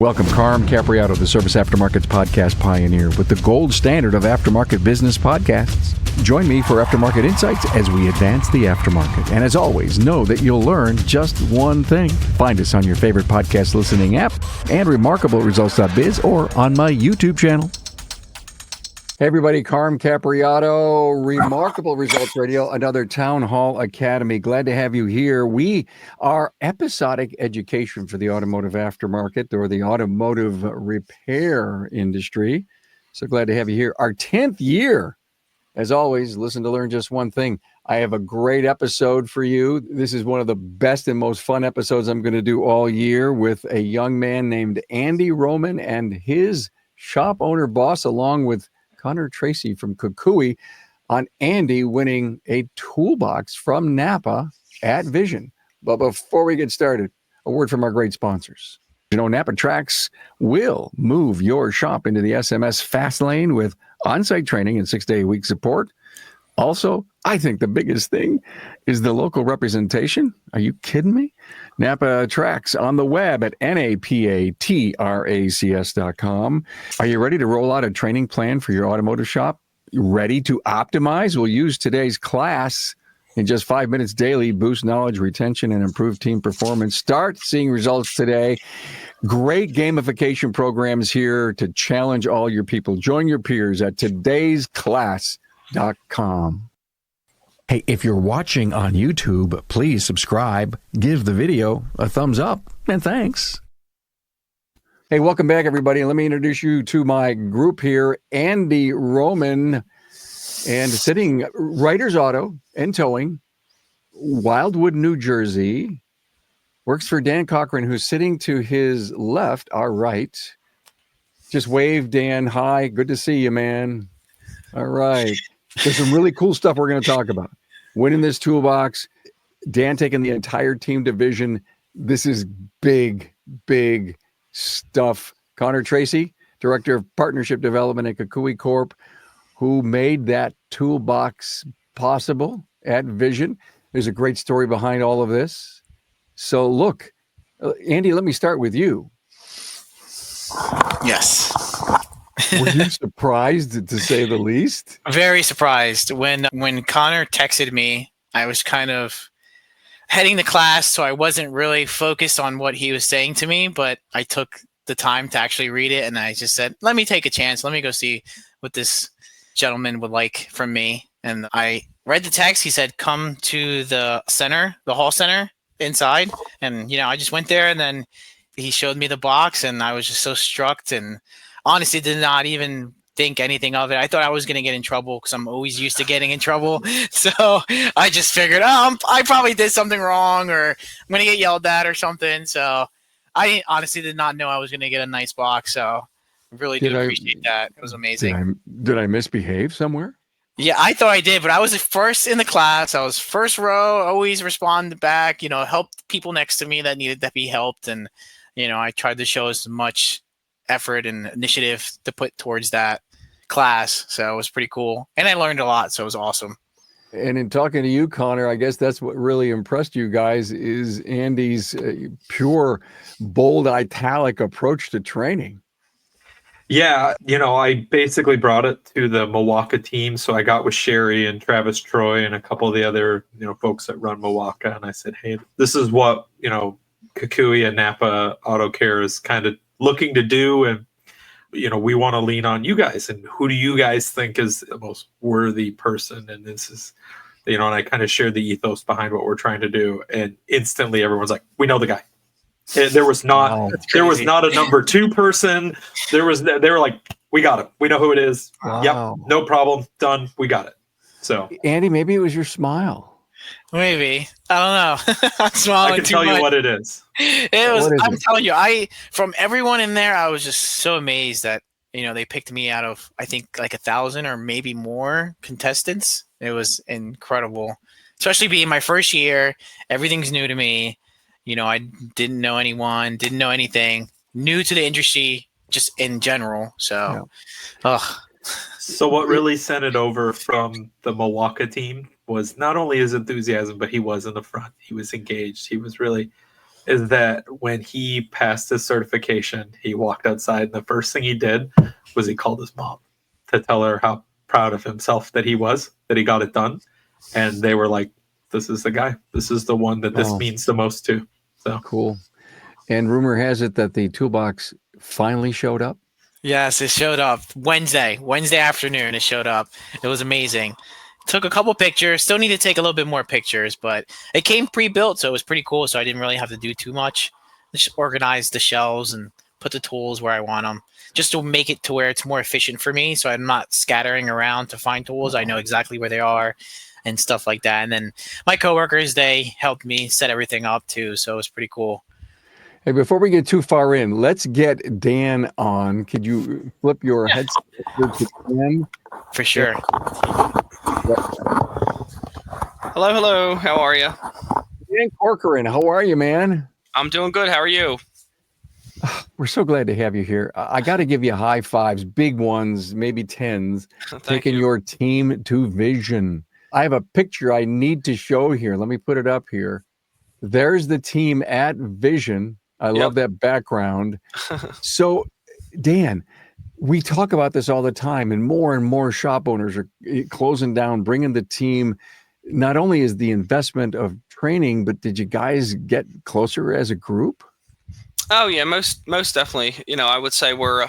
Welcome, Carm Capriato, the Service Aftermarkets podcast pioneer with the gold standard of aftermarket business podcasts. Join me for Aftermarket Insights as we advance the aftermarket. And as always, know that you'll learn just one thing. Find us on your favorite podcast listening app and remarkableresults.biz or on my YouTube channel. Hey everybody, Carm Capriato, Remarkable Results Radio, another Town Hall Academy. Glad to have you here. We are episodic education for the automotive aftermarket or the automotive repair industry. So glad to have you here. Our 10th year. As always, listen to learn just one thing. I have a great episode for you. This is one of the best and most fun episodes I'm going to do all year with a young man named Andy Roman and his shop owner boss, along with Tracy from KUKUI, on Andy winning a toolbox from NAPA at Vision. But before we get started, a word from our great sponsors. You know, NAPA Tracks will move your shop into the SMS fast lane with on-site training and 6-day-a-week support. Also, I think the biggest thing is the local representation. Are you kidding me? NAPA Tracks on the web at napatracs.com. Are you ready to roll out a training plan for your automotive shop? You ready to optimize? We'll use today's class in just 5 minutes daily, boost knowledge, retention, and improve team performance. Start seeing results today. Great gamification programs here to challenge all your people. Join your peers at todaysclass.com. Hey, if you're watching on YouTube, please subscribe, give the video a thumbs up, and thanks. Hey, welcome back, everybody. Let me introduce you to my group here, Andy Roman, and sitting Writers Auto and Towing, Wildwood, New Jersey, works for Dan Corcorran, who's sitting to his left, our right. Just wave, Dan. Hi, good to see you, man. All right. There's some really cool stuff we're going to talk about. Winning this toolbox, Dan taking the entire team division. This is big, big stuff. Tracy, Director of Partnership Development at KUKUI Corp., who made that toolbox possible at Vision. There's a great story behind all of this. So look, Andy, let me start with you. Yes. Were you surprised, to say the least? Very surprised. When Connor texted me, I was kind of heading to class, so I wasn't really focused on what he was saying to me, but I took the time to actually read it, and I just said, let me take a chance. Let me go see what this gentleman would like from me. And I read the text. He said, come to the center, the hall center inside. And, I just went there, and then he showed me the box, and I was just so struck and honestly did not even think anything of it. I thought I was going to get in trouble because I'm always used to getting in trouble. So I just figured, I probably did something wrong, or I'm going to get yelled at or something. So I honestly did not know I was going to get a nice box. So I really do appreciate that. It was amazing. Did I misbehave somewhere? Yeah, I thought I did, but I was first in the class. I was first row, always responded back, helped people next to me that needed to be helped. And, I tried to show as much effort and initiative to put towards that class. So it was pretty cool. And I learned a lot. So it was awesome. And in talking to you, Connor, I guess that's what really impressed you guys is Andy's pure, bold, italic approach to training. Yeah, I basically brought it to the Milwaukee team. So I got with Sherry and Travis Troy and a couple of the other, folks that run Milwaukee. And I said, hey, this is what, KUKUI and NAPA Auto Care is kind of looking to do. And, we want to lean on you guys. And who do you guys think is the most worthy person? And this is, and I kind of shared the ethos behind what we're trying to do. And instantly everyone's like, we know the guy. There was not a number two person. They were like, we got him. We know who it is. Wow. Yep. No problem. Done. We got it. So Andy, maybe it was your smile. Maybe. I don't know. I'm smiling. I can tell you what it is. It was. I'm telling you, from everyone in there, I was just so amazed that they picked me out of I think like 1,000 or maybe more contestants. It was incredible, especially being my first year. Everything's new to me. I didn't know anyone, didn't know anything, new to the industry just in general. So, So what really sent it over from the Milwaukee team was not only his enthusiasm, but he was in the front. He was engaged. He was really is that when he passed his certification, he walked outside and the first thing he did was he called his mom to tell her how proud of himself that he was, that he got it done. And they were like, this is the guy. This is the one that this means the most to. So cool. And rumor has it that the Toolbox finally showed up. Yes, it showed up Wednesday afternoon. It showed up. It was amazing. Took a couple pictures. Still need to take a little bit more pictures, but it came pre-built, so it was pretty cool. So I didn't really have to do too much. Just organize the shelves and put the tools where I want them, just to make it to where it's more efficient for me. So I'm not scattering around to find tools. I know exactly where they are and stuff like that. And then my coworkers, they helped me set everything up too. So it was pretty cool. Hey, before we get too far in, let's get Dan on. Could you flip your headset to Dan? For sure. Hello. How are you? Dan Corcorran, how are you, man? I'm doing good. How are you? We're so glad to have you here. I got to give you high fives, big ones, maybe tens, taking your team to vision. I have a picture I need to show here. Let me put it up here. There's the team at Vision. I love that background. So, Dan, we talk about this all the time, and more shop owners are closing down, bringing the team. Not only is the investment of training, but did you guys get closer as a group? Oh yeah, most definitely. I would say we're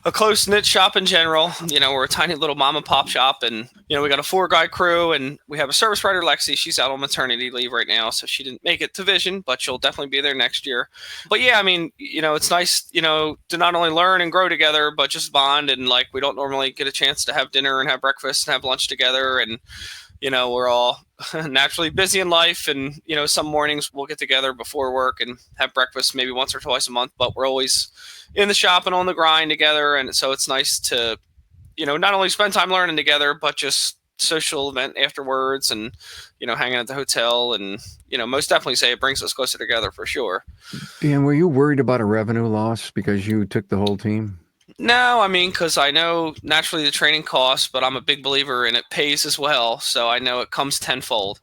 a close-knit shop in general. We're a tiny little mom and pop shop, and we got a 4-guy crew, and we have a service writer, Lexi. She's out on maternity leave right now, so she didn't make it to Vision, but she'll definitely be there next year. But yeah, I mean, it's nice, to not only learn and grow together, but just bond. And like, we don't normally get a chance to have dinner and have breakfast and have lunch together, and we're all naturally busy in life, and some mornings we'll get together before work and have breakfast maybe once or twice a month, but we're always in the shop and on the grind together. And so it's nice to not only spend time learning together, but just social event afterwards, and hanging at the hotel, and most definitely say it brings us closer together for sure. Dan, were you worried about a revenue loss because you took the whole team? No, I mean, because I know naturally the training costs, but I'm a big believer in it pays as well. So I know it comes tenfold,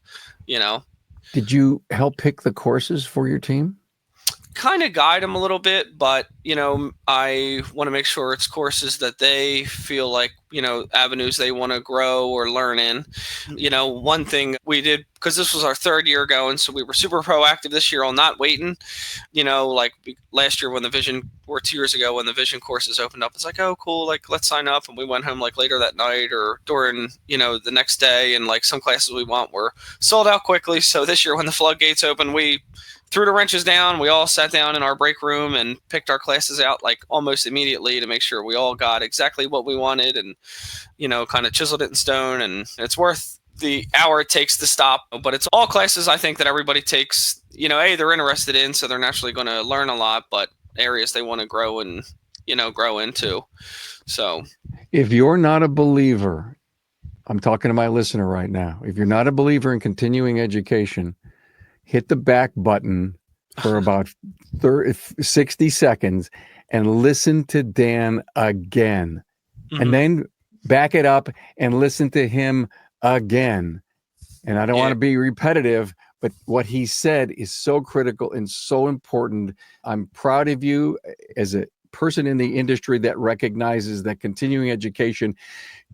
Did you help pick the courses for your team? Kind of guide them a little bit, but, I want to make sure it's courses that they feel like, avenues they want to grow or learn in. One thing we did, because this was our 3rd year going, so we were super proactive this year on not waiting. Like last year or 2 years ago when the Vision courses opened up, it's like, oh, cool, like let's sign up. And we went home like later that night or during, the next day. And like some classes we want were sold out quickly. So this year when the floodgates opened, we threw the wrenches down. We all sat down in our break room and picked our classes out like almost immediately to make sure we all got exactly what we wanted, and kind of chiseled it in stone. And it's worth the hour it takes to stop, but it's all classes I think that everybody takes, they're interested in, so they're naturally going to learn a lot, but areas they want to grow and grow into. So if you're not a believer, I'm talking to my listener right now, if you're not a believer in continuing education, hit the back button for about 60 seconds and listen to Dan again. Mm-hmm. And then back it up and listen to him again. And I don't want to be repetitive, but what he said is so critical and so important. I'm proud of you as a person in the industry that recognizes that continuing education,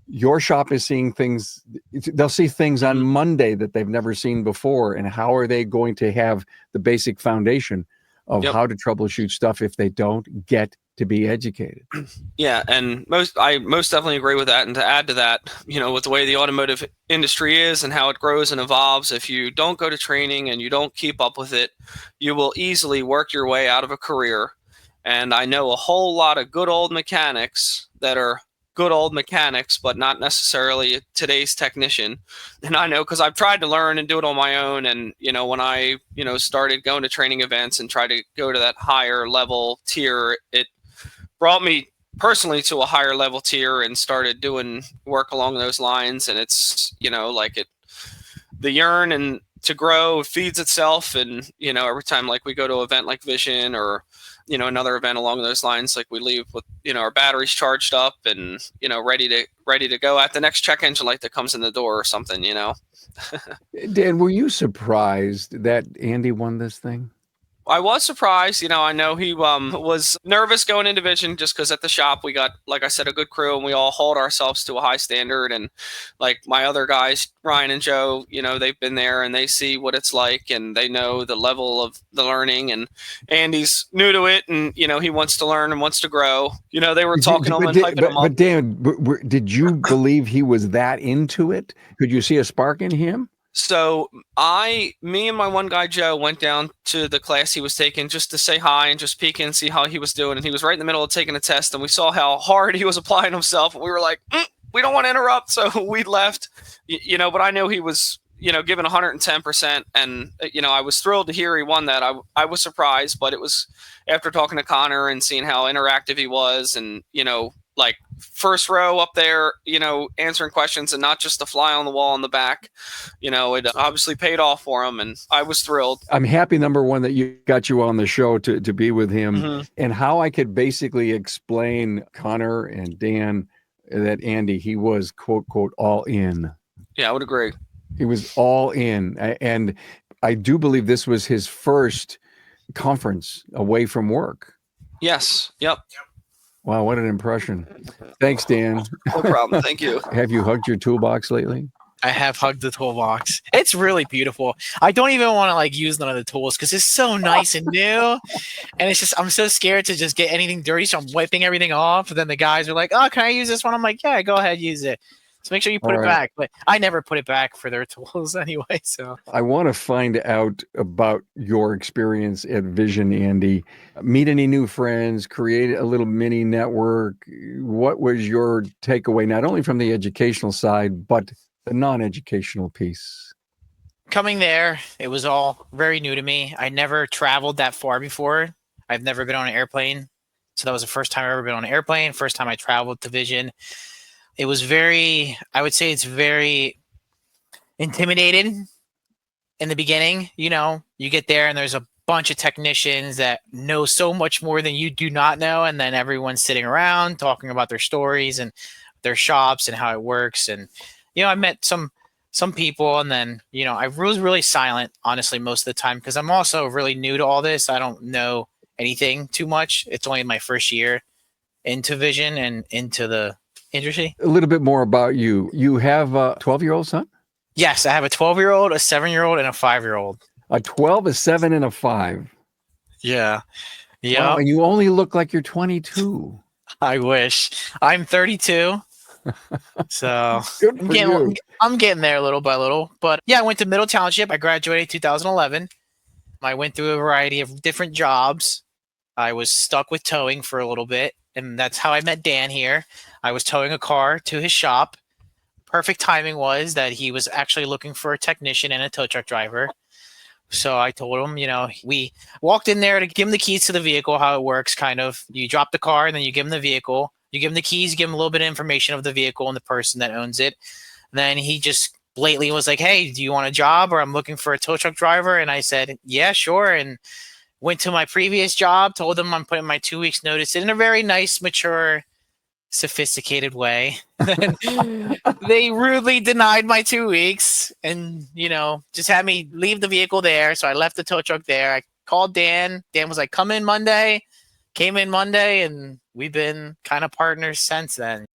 your shop is seeing things, they'll see things on Monday that they've never seen before. And how are they going to have the basic foundation of how to troubleshoot stuff if they don't get to be educated? Yeah, and I most definitely agree with that. And to add to that, with the way the automotive industry is and how it grows and evolves, if you don't go to training and you don't keep up with it, you will easily work your way out of a career. And I know a whole lot of good old mechanics that are good old mechanics, but not necessarily today's technician. And I know because I've tried to learn and do it on my own. And, when I, started going to training events and tried to go to that higher level tier, it brought me personally to a higher level tier and started doing work along those lines. And it's, the yearn and to grow feeds itself. And, every time like we go to an event like Vision or, another event along those lines, like we leave with, our batteries charged up and, ready to go at the next check engine light that comes in the door or something, Dan, were you surprised that Andy won this thing? I was surprised. I know he was nervous going into Vision just because at the shop we got, like I said, a good crew and we all hold ourselves to a high standard. And like my other guys, Ryan and Joe, they've been there and they see what it's like and they know the level of the learning. And Andy's new to it and, he wants to learn and wants to grow. They were talking on and hyping him up. But Dan, did you believe he was that into it? Could you see a spark in him? So me and my one guy, Joe, went down to the class he was taking just to say hi and just peek in and see how he was doing. And he was right in the middle of taking a test and we saw how hard he was applying himself. And we were like, we don't want to interrupt. So we left, but I knew he was, giving 110%. And, I was thrilled to hear he won that. I was surprised, but it was after talking to Connor and seeing how interactive he was and, like first row up there, answering questions and not just a fly on the wall in the back, it obviously paid off for him. And I was thrilled. I'm happy, number one, that you got you on the show to be with him and how I could basically explain Connor and Dan that Andy, he was quote, quote, all in. Yeah, I would agree. He was all in. And I do believe this was his first conference away from work. Yes. Yep. Wow, what an impression. Thanks, Dan. No problem. Thank you. Have you hugged your toolbox lately? I have hugged the toolbox. It's really beautiful. I don't even want to use none of the tools because it's so nice and new. And it's just, I'm so scared to just get anything dirty. So I'm wiping everything off. And then the guys are like, oh, can I use this one? I'm like, yeah, go ahead, use it. So make sure you put it back. But I never put it back for their tools anyway. So I want to find out about your experience at Vision, Andy. Meet any new friends, create a little mini network. What was your takeaway, not only from the educational side, but the non-educational piece? Coming there, it was all very new to me. I never traveled that far before. I've never been on an airplane. So that was the first time I've ever been on an airplane. First time I traveled to Vision. It was I would say it's very intimidating in the beginning. You get there and there's a bunch of technicians that know so much more than you do not know. And then everyone's sitting around talking about their stories and their shops and how it works. And, I met some people and then, I was really silent, honestly, most of the time, because I'm also really new to all this. I don't know anything too much. It's only my first year into Vision and into the industry. A little bit more about you. You have a 12-year-old son? Yes, I have a 12-year-old, a 7-year-old, and a 5-year-old. A 12, a 7, and a 5. Yeah. Yeah. Wow, and you only look like you're 22. I wish. I'm 32. So I'm getting there little by little. But yeah, I went to Middle Township. I graduated 2011. I went through a variety of different jobs. I was stuck with towing for a little bit. And that's how I met Dan here. I was towing a car to his shop. Perfect timing was that he was actually looking for a technician and a tow truck driver. So I told him, we walked in there to give him the keys to the vehicle, how it works, kind of. You drop the car and then you give him the vehicle. You give him the keys, give him a little bit of information of the vehicle and the person that owns it. Then he just blatantly was like, hey, do you want a job? Or I'm looking for a tow truck driver. And I said, yeah, sure. And went to my previous job, told them I'm putting my 2 weeks notice in a very nice, mature, sophisticated way. They rudely denied my 2 weeks and, just had me leave the vehicle there. So I left the tow truck there. I called Dan. Dan was like, come in Monday. Came in Monday, and we've been kind of partners since then.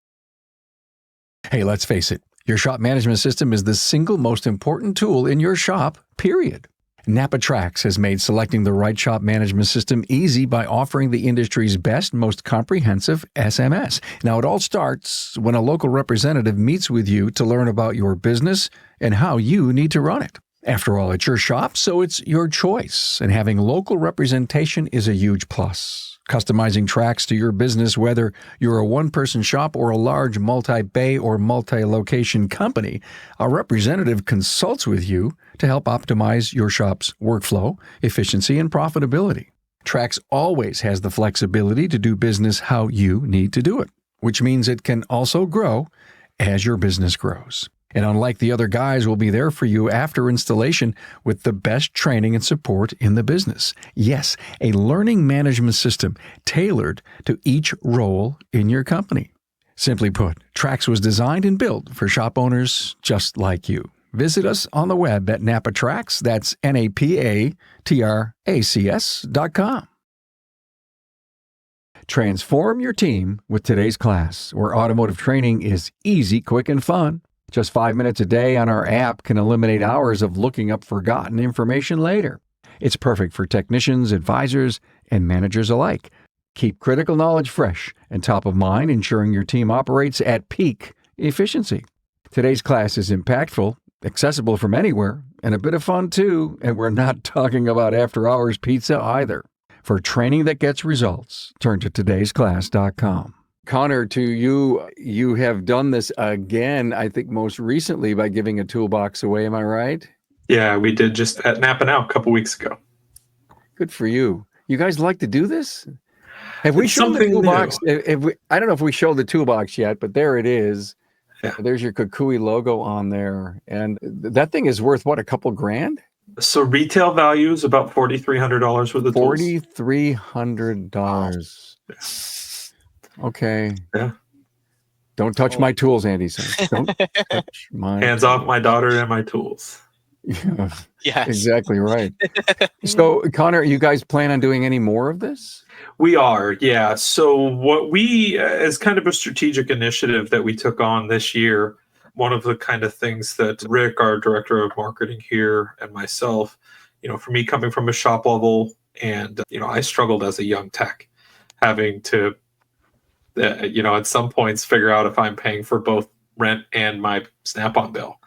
Hey, let's face it. Your shop management system is the single most important tool in your shop, period. NAPA Trax has made selecting the right shop management system easy by offering the industry's best, most comprehensive SMS. Now, it all starts when a local representative meets with you to learn about your business and how you need to run it. After all, it's your shop, so it's your choice, and having local representation is a huge plus. Customizing Trax to your business, whether you're a one-person shop or a large multi-bay or multi-location company, a representative consults with you to help optimize your shop's workflow, efficiency, and profitability. Trax always has the flexibility to do business how you need to do it, which means it can also grow as your business grows. And unlike the other guys, we'll be there for you after installation with the best training and support in the business. Yes, a learning management system tailored to each role in your company. Simply put, Trax was designed and built for shop owners just like you. Visit us on the web at NAPATRACS, that's NAPATRACS.com. Transform your team with today's class, where automotive training is easy, quick, and fun. Just 5 minutes a day on our app can eliminate hours of looking up forgotten information later. It's perfect for technicians, advisors, and managers alike. Keep critical knowledge fresh and top of mind, ensuring your team operates at peak efficiency. Today's class is impactful, accessible from anywhere, and a bit of fun too, and we're not talking about after-hours pizza either. For training that gets results, turn to todaysclass.com. Connor, to you, you have done this again, I think most recently by giving a toolbox away, am I right? Yeah, we did just at NAPA Now a couple weeks ago. Good for you. You guys like to do this? Have we It's shown the something toolbox? new. I don't know if we showed the toolbox yet, but there it is. Yeah. There's your KUKUI logo on there. And that thing is worth, what, a couple grand? So retail value is about $4,300 worth of tools. $4,300. Okay. Yeah. Don't touch my tools, Andy says. Don't touch my Hands off my daughter and my tools. Yeah, Yes. exactly right. So, Connor, you guys plan on doing any more of this? We are, yeah. So what we, as kind of a strategic initiative that we took on this year, one of the kind of things that Rick, our director of marketing here, and myself, for me coming from a shop level, and, I struggled as a young tech, having to, at some points figure out if I'm paying for both rent and my Snap-on bill.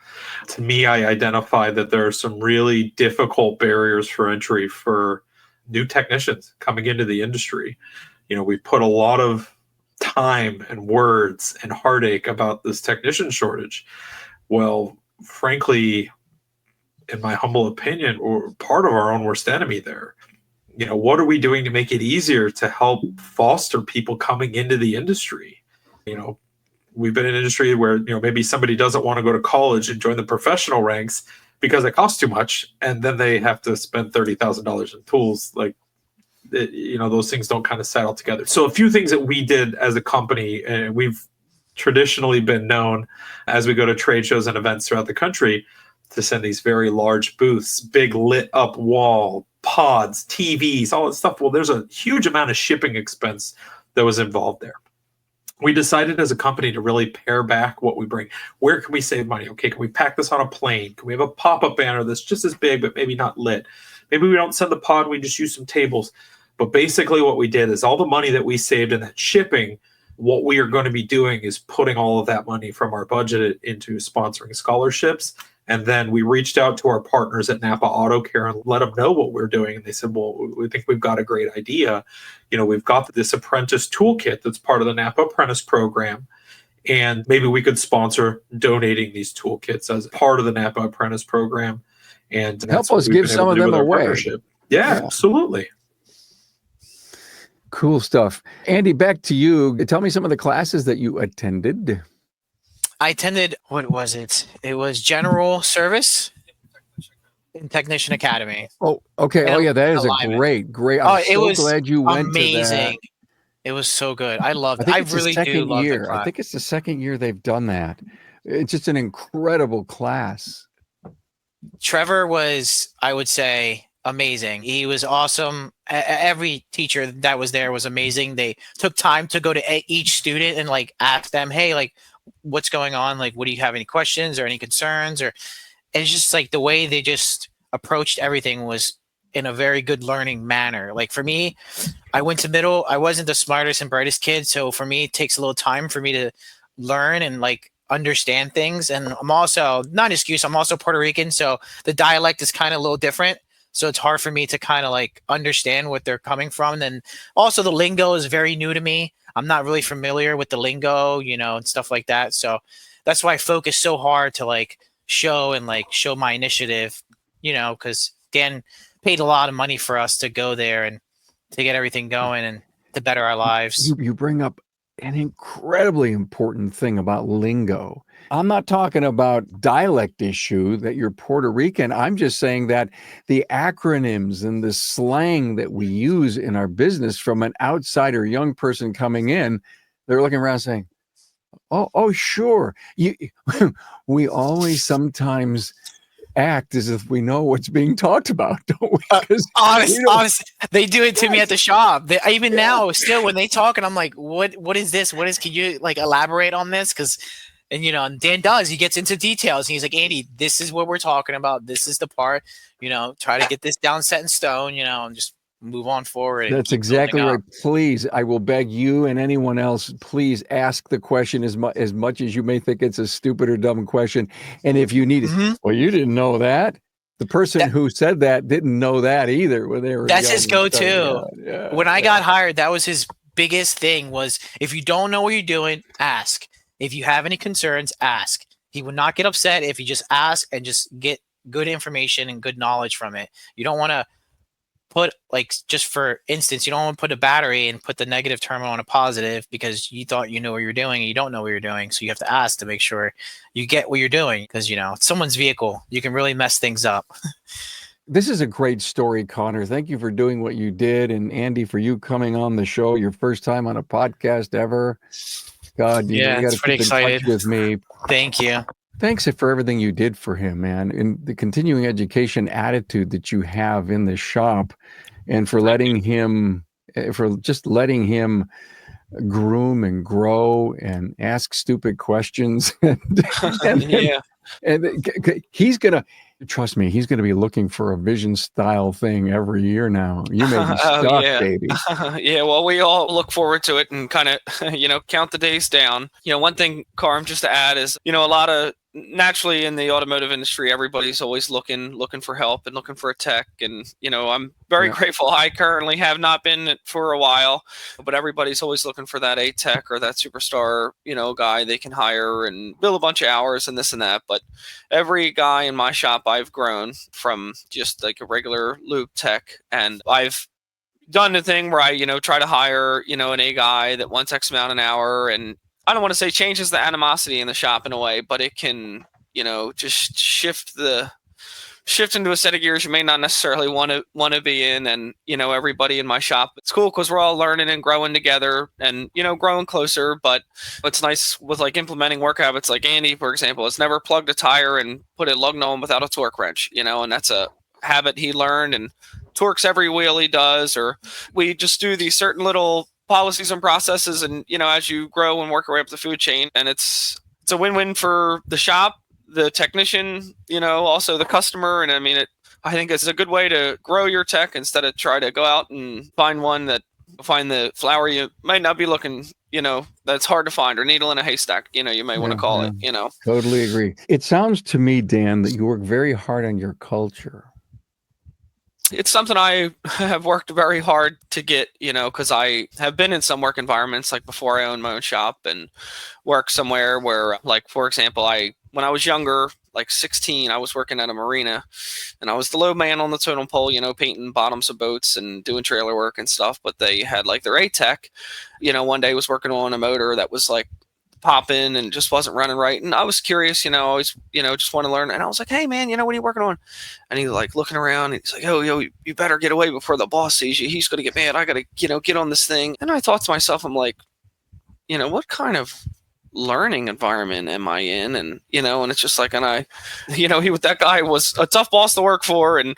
To me, I identified that there are some really difficult barriers for entry for new technicians coming into the industry. We put a lot of time and words and heartache about this technician shortage. Well, frankly, in my humble opinion, we're part of our own worst enemy there. What are we doing to make it easier to help foster people coming into the industry? We've been in an industry where, maybe somebody doesn't want to go to college and join the professional ranks because it costs too much, and then they have to spend $30,000 in tools. Like, those things don't kind of settle together. So a few things that we did as a company, and we've traditionally been known as we go to trade shows and events throughout the country to send these very large booths, big lit up wall, pods, TVs, all that stuff. Well, there's a huge amount of shipping expense that was involved there. We decided as a company to really pare back what we bring. Where can we save money? Okay, can we pack this on a plane? Can we have a pop-up banner that's just as big but maybe not lit? Maybe we don't send the pod, we just use some tables. But basically what we did is all the money that we saved in that shipping, what we are going to be doing is putting all of that money from our budget into sponsoring scholarships. And then we reached out to our partners at NAPA Auto Care and let them know what we're doing. And they said, well, we think we've got a great idea. We've got this apprentice toolkit that's part of the NAPA apprentice program. And maybe we could sponsor donating these toolkits as part of the NAPA apprentice program. And help us give some of them away. Yeah, absolutely. Cool stuff. Andy, back to you. Tell me some of the classes that you attended. I attended, what was it? It was General Service in Technician Academy. Oh, okay. And oh, yeah, that is alignment. Great. I'm it was glad you went amazing. to that. It was so good. I loved it. I I think really do love the class. I think it's the second year they've done that. It's just an incredible class. Trevor was, I would say, amazing. He was awesome. Every teacher that was there was amazing. They took time to go to each student and ask them, hey, what's going on? What do you have any questions or any concerns? Or it's just the way they just approached everything was in a very good learning manner. For me, I went to middle. I wasn't the smartest and brightest kid. So for me, it takes a little time for me to learn and understand things. And I'm also, not an excuse, I'm also Puerto Rican. So the dialect is kind of a little different. So it's hard for me to kind of understand what they're coming from. And then also the lingo is very new to me. I'm not really familiar with the lingo, and stuff like that. So that's why I focus so hard to show and show my initiative, because Dan paid a lot of money for us to go there and to get everything going and to better our lives. You bring up an incredibly important thing about lingo. I'm not talking about dialect issue that you're Puerto Rican. I'm just saying that the acronyms and the slang that we use in our business from an outsider young person coming in, they're looking around saying, Oh, sure. We always sometimes act as if we know what's being talked about, don't we? 'Cause Honest, they do it to me at the shop. Even now, still when they talk, and I'm like, what is this? Can you like elaborate on this? And Dan does. He gets into details. And he's like, Andy, this is what we're talking about. This is the part. Try to get this down set in stone. And just move on forward. And That's keep exactly building right. up. Please, I will beg you and anyone else, please ask the question as much as you may think it's a stupid or dumb question. And if you need it, Mhm. well, you didn't know that. The person who said that didn't know that either when they were That's young his and go-to. starting out. Yeah, When I got hired, that was his biggest thing was if you don't know what you're doing, ask. If you have any concerns, ask. He would not get upset if you just ask and just get good information and good knowledge from it. You don't want to put, like, just for instance, you don't want to put a battery and put the negative terminal on a positive because you thought you knew what you're doing and you don't know what you're doing. So you have to ask to make sure you get what you're doing because, it's someone's vehicle. You can really mess things up. This is a great story, Connor. Thank you for doing what you did. And Andy, for you coming on the show, your first time on a podcast ever. God, you got it's to pretty keep in excited. touch with me. Thank you. Thanks for everything you did for him, man, and the continuing education attitude that you have in the shop, and for just letting him groom and grow and ask stupid questions. Yeah. And he's gonna trust me. He's gonna be looking for a vision style thing every year now. You may be stuck, Yeah. baby. Yeah, well, we all look forward to it and kind of, count the days down. One thing, Carm, just to add is, a lot of naturally in the automotive industry, everybody's always looking for help and looking for a tech. And, I'm very grateful. I currently have not been for a while, but everybody's always looking for that A tech or that superstar, guy they can hire and bill a bunch of hours and this and that. But every guy in my shop I've grown from just like a regular lube tech, and I've done the thing where I, try to hire, an A guy that wants X amount an hour. And I don't want to say changes the animosity in the shop in a way, but it can, just shift into a set of gears you may not necessarily want to be in. And, everybody in my shop, it's cool because we're all learning and growing together and, growing closer. But what's nice with like implementing work habits, like Andy, for example, has never plugged a tire and put a lug null without a torque wrench, and that's a habit he learned, and torques every wheel he does. Or we just do these certain little policies and processes, and as you grow and work your way up the food chain, and it's a win-win for the shop, the technician, also the customer. And I mean, I think it's a good way to grow your tech instead of try to go out and find the flower you might not be looking, that's hard to find, or needle in a haystack, you may want to call it. Totally agree. It sounds to me, Dan, that you work very hard on your culture. It's something I have worked very hard to get, because I have been in some work environments, like before I owned my own shop, and work somewhere where, like, for example, when I was younger, like 16, I was working at a marina, and I was the low man on the totem pole, painting bottoms of boats and doing trailer work and stuff. But they had like their A-Tech, one day was working on a motor that was like popping and just wasn't running right. And I was curious, always, just want to learn. And I was like, hey man, what are you working on? And he's like looking around, and he's like, oh, you better get away before the boss sees you. He's going to get mad. I got to, get on this thing. And I thought to myself, I'm like, what kind of learning environment am I in? And, and it's just like, and I, that guy was a tough boss to work for. And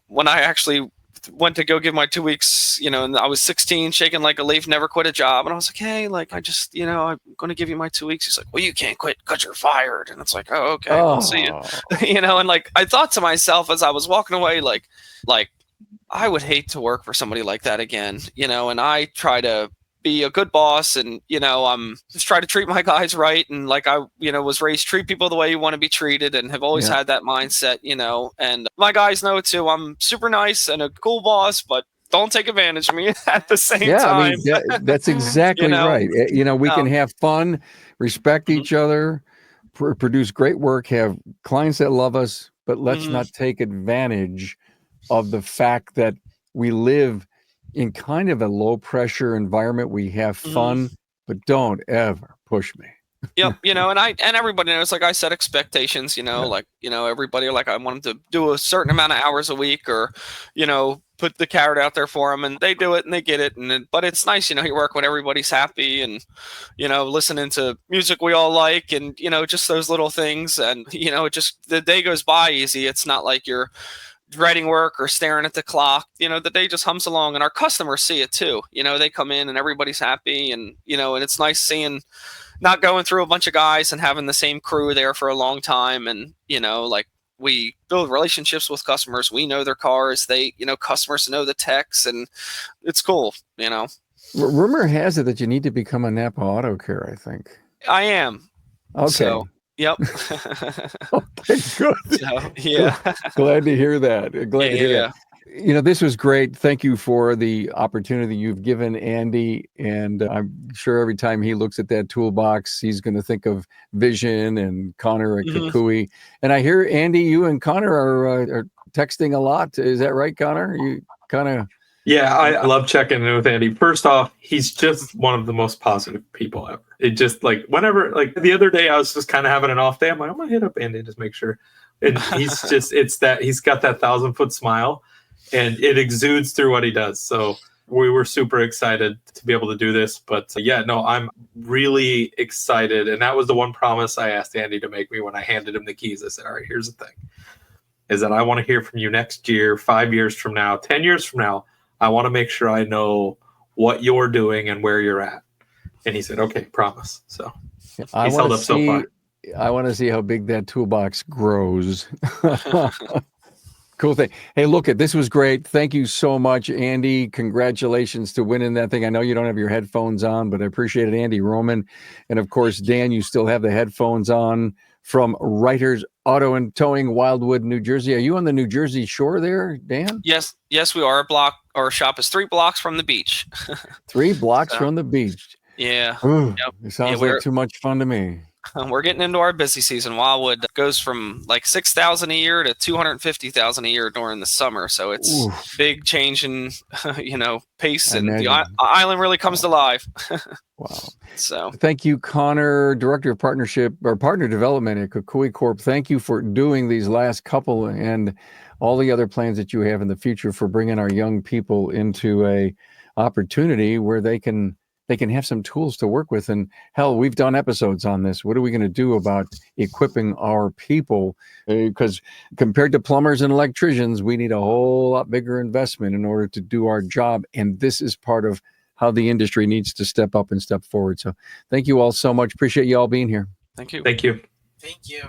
when I actually went to go give my 2 weeks, and I was 16, shaking like a leaf, never quit a job. And I was like, hey, like, I just, I'm going to give you my 2 weeks. He's like, well, you can't quit because you're fired. And it's like, oh, okay, I'll see you. And like, I thought to myself as I was walking away, like I would hate to work for somebody like that again, and I try to be a good boss, and just try to treat my guys right, and like I was raised, treat people the way you want to be treated, and have always had that mindset, and my guys know too. I'm super nice and a cool boss, but don't take advantage of me at the same time. I mean, that's exactly right. We can have fun, respect each other, produce great work, have clients that love us, but let's not take advantage of the fact that we live in kind of a low pressure environment. We have fun, but don't ever push me. Yep. And everybody knows, like I set expectations, like, everybody, like I want them to do a certain amount of hours a week, or, put the carrot out there for them, and they do it and they get it. But it's nice, you work when everybody's happy and, listening to music we all like and, just those little things. And, just the day goes by easy. It's not like you're dreading work or staring at the clock. The day just hums along, and our customers see it too. They come in and everybody's happy, and, and it's nice seeing, not going through a bunch of guys and having the same crew there for a long time. And, we build relationships with customers. We know their cars. They, customers know the techs, and it's cool, Rumor has it that you need to become a NAPA Auto Care, I think. I am. Okay. So, yep. Okay, good. So, yeah. Glad to hear that. Glad to hear that. This was great. Thank you for the opportunity you've given Andy. And I'm sure every time he looks at that toolbox, he's going to think of Vision and Connor at KUKUI. And I hear, Andy, you and Connor are texting a lot. Is that right, Connor? You kind of... Yeah, I love checking in with Andy. First off, he's just one of the most positive people ever. It just whenever, the other day I was just kind of having an off day. I'm like, I'm going to hit up Andy and just make sure. And he's just, he's got that 1,000-foot smile. And it exudes through what he does. So we were super excited to be able to do this. But I'm really excited. And that was the one promise I asked Andy to make me when I handed him the keys. I said, all right, here's the thing, is that I want to hear from you next year, 5 years from now, 10 years from now. I want to make sure I know what you're doing and where you're at. And he said, okay, promise. So he's held up so far. I want to see how big that toolbox grows. Cool thing. Hey, this was great. Thank you so much, Andy. Congratulations to winning that thing. I know you don't have your headphones on, but I appreciate it, Andy Roman. And of course, Dan, you still have the headphones on from Writers Auto and Towing, Wildwood, New Jersey. Are you on the New Jersey shore there, Dan? Yes, we are. Our shop is 3 blocks from the beach. 3 blocks from the beach. Yeah. Ooh, it sounds like too much fun to me. We're getting into our busy season. Wildwood goes from $6,000 a year to $250,000 a year during the summer. So it's big change in, pace, and the island really comes to life. Wow. So thank you, Connor, Director of Partnership or Partner Development at KUKUI Corp. Thank you for doing these last couple and all the other plans that you have in the future for bringing our young people into a opportunity where they can have some tools to work with. And hell, we've done episodes on this. What are we going to do about equipping our people? Because compared to plumbers and electricians, we need a whole lot bigger investment in order to do our job. And this is part of how the industry needs to step up and step forward. So thank you all so much. Appreciate you all being here. Thank you. Thank you. Thank you.